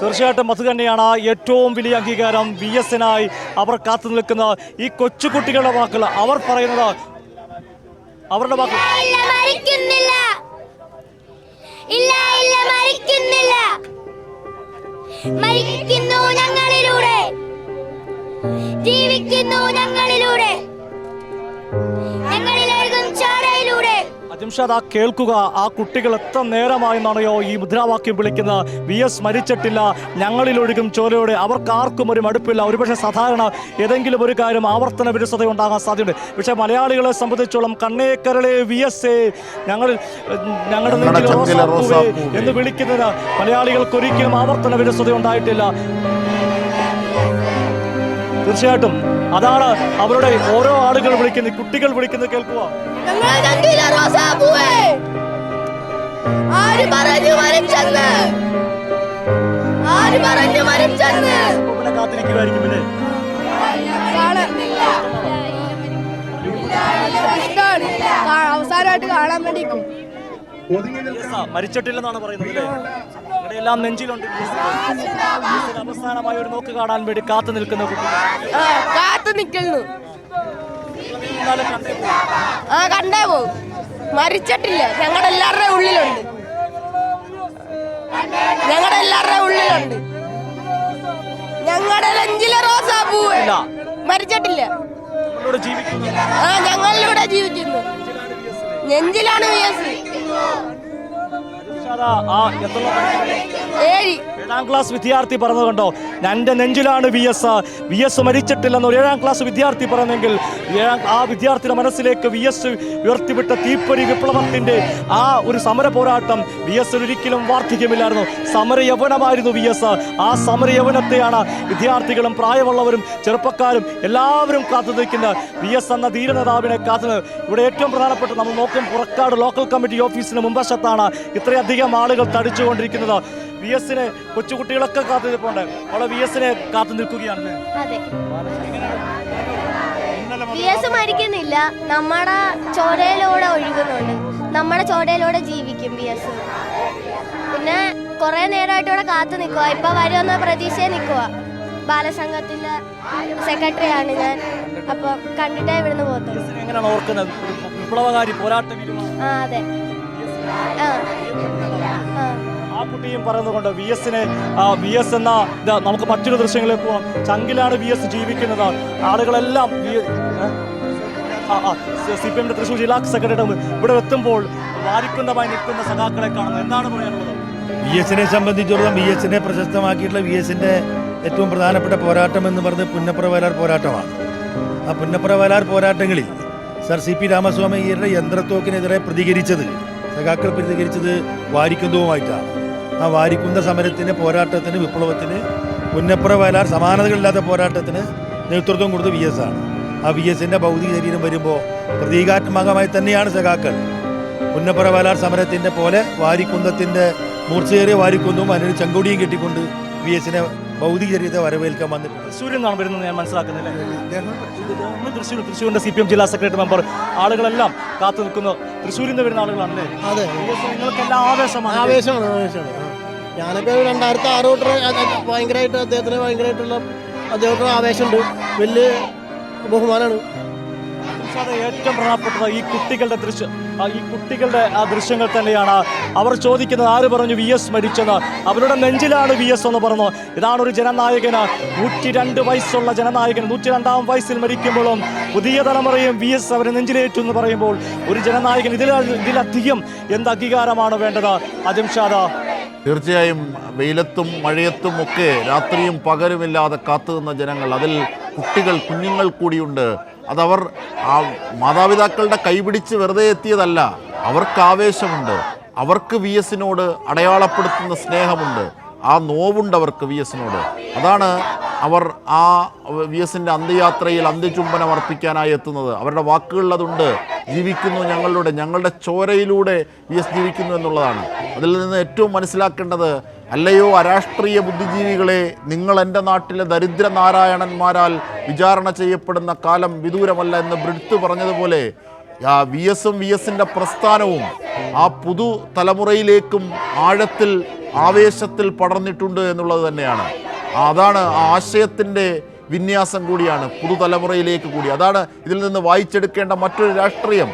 തീർച്ചയായിട്ടും അത് തന്നെയാണ് ഏറ്റവും വലിയ അംഗീകാരം. VS-നായി അവർ കാത്തു നിൽക്കുന്ന ഈ കൊച്ചുകുട്ടികളുടെ വാക്കുകൾ, അവർ പറയുന്നത് അവരുടെ വാക്കുകൾ. മരിക്കുന്നു ഞങ്ങളിലൂടെ, ജീവിക്കുന്നു ഞങ്ങളിലൂടെ, ഞങ്ങളിലേക്കും ചോരയിലൂടെ. അജിംഷാദ്, കേൾക്കുക, ആ കുട്ടികൾ എത്ര നേരമായെന്നാണോ ഈ മുദ്രാവാക്യം വിളിക്കുന്നത്. VS മരിച്ചിട്ടില്ല, ഞങ്ങളിലൊഴുകും ചോരയോടെ. അവർക്ക് ആർക്കും ഒരു മടുപ്പില്ല. ഒരുപക്ഷെ സാധാരണ ഏതെങ്കിലും ഒരു കാര്യം ആവർത്തന വിരസത ഉണ്ടാകാൻ സാധ്യതയുണ്ട്. പക്ഷേ മലയാളികളെ സംബന്ധിച്ചോളം കണ്ണേക്കരളെ VS ഞങ്ങളുടെ എന്ന് വിളിക്കുന്നത് മലയാളികൾക്ക് ഒരിക്കലും ആവർത്തന വിരസത ഉണ്ടായിട്ടില്ല. തീർച്ചയായിട്ടും അതാണ് അവരുടെ ഓരോ ആളുകൾ വിളിക്കുന്നത്, കുട്ടികൾ വിളിക്കുന്നത്. കേൾക്കുക, കാത്തിരിക്കുമായിരിക്കും. പിന്നെ അവസാനമായിട്ട് കാണാൻ വേണ്ടി മരിച്ചിട്ടില്ലെന്നാണ് പറയുന്നത്. ഇവിടെ എല്ലാം നെഞ്ചിലുണ്ട്. അവസാനമായി ഒരു നോക്ക് കാണാൻ വേണ്ടി കാത്തു നിൽക്കുന്നു. കണ്ടേ പോകും. മരിച്ചിട്ടില്ല, ഞങ്ങളുടെ എല്ലാവരുടെയും ഉള്ളിലുണ്ട്, ഞങ്ങളുടെ നെഞ്ചിലെ റോസാപ്പൂവ് മരിച്ചിട്ടില്ല. ഞങ്ങളിലൂടെ ജീവിക്കുന്നു. നെഞ്ചിലാണ് VS. 7ാം ക്ലാസ് വിദ്യാർത്ഥി പറഞ്ഞു കണ്ടോ, എൻ്റെ നെഞ്ചിലാണ് VS മരിച്ചിട്ടില്ലെന്ന് ഒരു 7ാം ക്ലാസ് വിദ്യാർത്ഥി പറഞ്ഞെങ്കിൽ ആ വിദ്യാർത്ഥിയുടെ മനസ്സിലേക്ക് VS ഉയർത്തിവിട്ട തീപ്പൊരി വിപ്ലവത്തിൻ്റെ ആ ഒരു സമര പോരാട്ടം VS ഒരിക്കലും വാർദ്ധക്യമില്ലായിരുന്നു. സമരയവനമായിരുന്നു VS. ആ സമരയവനത്തെയാണ് വിദ്യാർത്ഥികളും പ്രായമുള്ളവരും ചെറുപ്പക്കാരും എല്ലാവരും കാത്തു നിൽക്കുന്ന VS എന്ന ധീരനേതാവിനെ കാത്തുന്നത്. ഇവിടെ ഏറ്റവും പ്രധാനപ്പെട്ട നമ്മൾ നോക്കും, പുറക്കാട് ലോക്കൽ കമ്മിറ്റി ഓഫീസിന് മുൻവശത്താണ് ഇത്രയധികം ആളുകൾ തടിച്ചുകൊണ്ടിരിക്കുന്നത്. VS-നെ കൊച്ചുകുട്ടികളൊക്കെ കാത്തു നിൽപ്പുണ്ട്. അവിടെ VS-നെ കാത്തു നിൽക്കുകയാണ്. VS മരിക്കുന്നില്ല, നമ്മുടെ ചോരയിലൂടെ ഒഴുകുന്നുണ്ട്, നമ്മുടെ ചോരയിലൂടെ ജീവിക്കും VS. പിന്നെ കുറെ നേരമായിട്ട് ഇവിടെ കാത്തു നിൽക്കുക. ഇപ്പൊ വരുമെന്ന പ്രതീക്ഷയെ നിൽക്കുക. ബാലസംഘത്തിന്റെ സെക്രട്ടറിയാണ് ഞാൻ. അപ്പൊ കണ്ടിട്ടേ ഇവിടുന്ന് പോകത്തുള്ളൂ. വിപ്ലവകാരി പോരാട്ടം. അതെ. ആ കുട്ടിയും പറയുന്നതുകൊണ്ട് VS എന്ന നമുക്ക് മറ്റൊരു ദൃശ്യങ്ങളിലേക്ക് പോകാം. ചങ്കിലാണ് VS ജീവിക്കുന്നത്. ആളുകളെല്ലാം CPM തൃശ്ശൂർ ജില്ലാ സെക്രട്ടറി ഇവിടെ എത്തുമ്പോൾ വാരിക്കുന്നമായി നിൽക്കുന്ന സഖാക്കളെ കാണുന്നത്. എന്താണ് പറയാനുള്ളത്? VS-നെ സംബന്ധിച്ചിടത്തോളം VS-നെ പ്രശസ്തമാക്കിയിട്ടുള്ള VS-ന്റെ ഏറ്റവും പ്രധാനപ്പെട്ട പോരാട്ടം എന്ന് പറയുന്നത് പുന്നപ്ര വയലാർ പോരാട്ടമാണ്. ആ പുന്നപ്ര വയലാർ പോരാട്ടങ്ങളിൽ സർ CP രാമസ്വാമിയുടെ യന്ത്രത്തോക്കിനെതിരെ സഖാക്കൾ പ്രതികരിച്ചത് വാരിക്കുന്തവുമായിട്ടാണ്. ആ വാരിക്കുന്ത സമരത്തിന്, പോരാട്ടത്തിന്, വിപ്ലവത്തിന്, പുന്നപ്ര വയലാർ സമാനതകളില്ലാത്ത പോരാട്ടത്തിന് നേതൃത്വം കൊടുത്ത VS ആണ്. ആ VS-ന്റെ ഭൗതിക ശരീരം വരുമ്പോൾ പ്രതീകാത്മകമായി തന്നെയാണ് സഖാക്കൾ പുന്നപ്ര വയലാർ സമരത്തിൻ്റെ പോലെ വാരിക്കുന്തത്തിൻ്റെ മൂർച്ചയേറിയ വാരിക്കുന്തവും അതിനൊരു ചെങ്കൊടിയും കെട്ടിക്കൊണ്ട് VS-നെ ഭൗതിക ശരീരത്തെ വരവേൽക്കാൻ വന്നിട്ടുണ്ട്. തൃശ്ശൂരിൽ നിന്നാണ് വരുന്നത്, ഞാൻ മനസ്സിലാക്കുന്നില്ല. തൃശ്ശൂരിന്റെ CPM ജില്ലാ സെക്രട്ടറി മെമ്പർ. ആളുകളെല്ലാം കാത്തു നിൽക്കുന്നു. തൃശ്ശൂരിൽ നിന്ന് വരുന്ന ആളുകളാണല്ലേ? അതെ, നിങ്ങൾക്കെല്ലാം ആവേശമാണ്. ഞാനൊക്കെ 2006 തൊട്ട് ഭയങ്കരമായിട്ട് അദ്ദേഹത്തിന് ആവേശമുണ്ട്. വലിയ ബഹുമാനമാണ്. ഏറ്റവും പ്രധാനപ്പെട്ടത് ഈ കുട്ടികളുടെ ആ ദൃശ്യങ്ങൾ തന്നെയാണ്. അവർ ചോദിക്കുന്നത്, ആര് പറഞ്ഞു VS മരിച്ചെന്ന്? അവരുടെ നെഞ്ചിലാണ് VS എന്ന് പറഞ്ഞു. ഇതാണ് ഒരു ജനനായകന്. 102 വയസ്സുള്ള ജനനായകൻ 102ാം വയസ്സിൽ മരിക്കുമ്പോഴും പുതിയ തലമുറയും VS അവരെ നെഞ്ചിലേറ്റു എന്ന് പറയുമ്പോൾ ഒരു ജനനായകൻ ഇതിലധികം എന്ത് അംഗീകാരമാണ് വേണ്ടത്? അജിംഷാദ്, തീർച്ചയായും വെയിലത്തും മഴയത്തും ഒക്കെ രാത്രിയും പകലുമില്ലാതെ കാത്തുനിന്ന ജനങ്ങൾ, അതിൽ കുഞ്ഞുങ്ങൾ കൂടിയുണ്ട്. അതവർ ആ മാതാപിതാക്കളുടെ കൈപിടിച്ച് വെറുതെ എത്തിയതല്ല. അവർക്ക് ആവേശമുണ്ട്, അവർക്ക് VS-നോട് അടയാളപ്പെടുത്തുന്ന സ്നേഹമുണ്ട്, ആ നോവുണ്ട് അവർക്ക് VS-നോട്. അതാണ് അവർ ആ VS-ന്റെ അന്ത്യയാത്രയിൽ അന്ത്യചുംബനം അർപ്പിക്കാനായി എത്തുന്നത്. അവരുടെ വാക്കുകളിൽ അതുണ്ട്. ജീവിക്കുന്നു ഞങ്ങളുടെ ചോരയിലൂടെ VS ജീവിക്കുന്നു എന്നുള്ളതാണ്. അതിൽ നിന്ന് ഏറ്റവും മനസ്സിലാക്കേണ്ടത്, അല്ലയോ അരാഷ്ട്രീയ ബുദ്ധിജീവികളെ, നിങ്ങൾ എൻ്റെ നാട്ടിലെ ദരിദ്ര നാരായണന്മാരാൽ വിചാരണ ചെയ്യപ്പെടുന്ന കാലം വിദൂരമല്ല എന്ന് ബ്രിഡ്ത്ത് പറഞ്ഞതുപോലെ VS-ഉം VS-ന്റെ പ്രസ്ഥാനവും ആ പുതു തലമുറയിലേക്കും ആഴത്തിൽ ആവേശത്തിൽ പടർന്നിട്ടുണ്ട് എന്നുള്ളത് തന്നെയാണ്. അതാണ് ആ ആശയത്തിൻ്റെ വിന്യാസം കൂടിയാണ് പുതുതലമുറയിലേക്ക് കൂടി. അതാണ് ഇതിൽ നിന്ന് വായിച്ചെടുക്കേണ്ട മറ്റൊരു രാഷ്ട്രീയം.